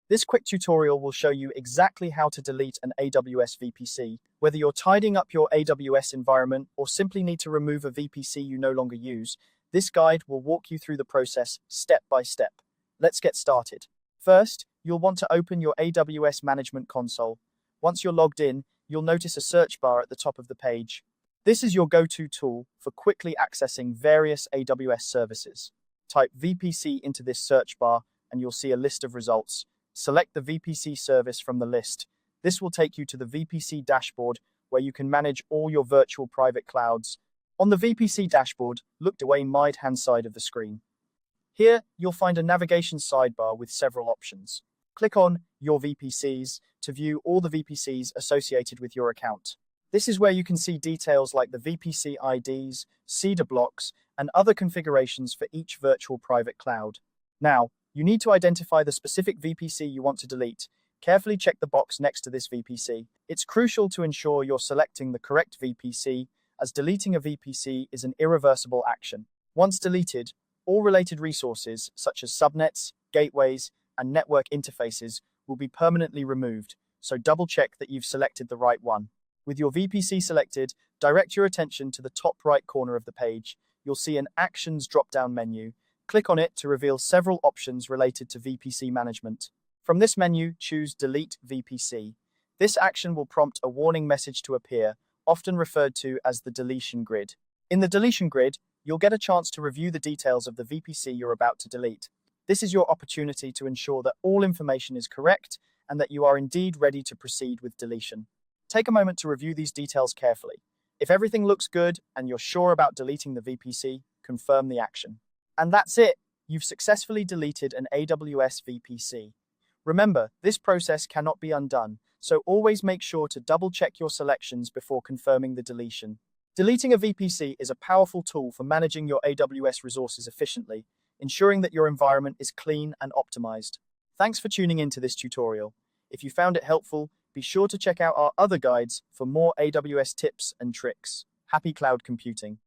This quick tutorial will show you exactly how to delete an AWS VPC, whether you're tidying up your AWS environment or simply need to remove a VPC you no longer use. This guide will walk you through the process step by step. Let's get started. First, you'll want to open your AWS Management Console. Once you're logged in, you'll notice a search bar at the top of the page. This is your go-to tool for quickly accessing various AWS services. Type VPC into this search bar and you'll see a list of results. Select the VPC service from the list. This will take you to the VPC dashboard where you can manage all your virtual private clouds. On the VPC dashboard, look to the right-hand side of the screen. Here, you'll find a navigation sidebar with several options. Click on Your VPCs to view all the VPCs associated with your account. This is where you can see details like the VPC IDs, CEDR blocks, and other configurations for each virtual private cloud. Now, you need to identify the specific VPC you want to delete. Carefully check the box next to this VPC. It's crucial to ensure you're selecting the correct VPC, as deleting a VPC is an irreversible action. Once deleted, all related resources, such as subnets, gateways, and network interfaces, will be permanently removed, so double-check that you've selected the right one. With your VPC selected, direct your attention to the top right corner of the page. You'll see an Actions drop-down menu. Click on it to reveal several options related to VPC management. From this menu, choose Delete VPC. This action will prompt a warning message to appear, often referred to as the deletion grid. In the deletion grid, you'll get a chance to review the details of the VPC you're about to delete. This is your opportunity to ensure that all information is correct and that you are indeed ready to proceed with deletion. Take a moment to review these details carefully. If everything looks good and you're sure about deleting the VPC, confirm the action. And that's it. You've successfully deleted an AWS VPC. Remember, this process cannot be undone, so always make sure to double-check your selections before confirming the deletion. Deleting a VPC is a powerful tool for managing your AWS resources efficiently, ensuring that your environment is clean and optimized. Thanks for tuning into this tutorial. If you found it helpful, be sure to check out our other guides for more AWS tips and tricks. Happy cloud computing!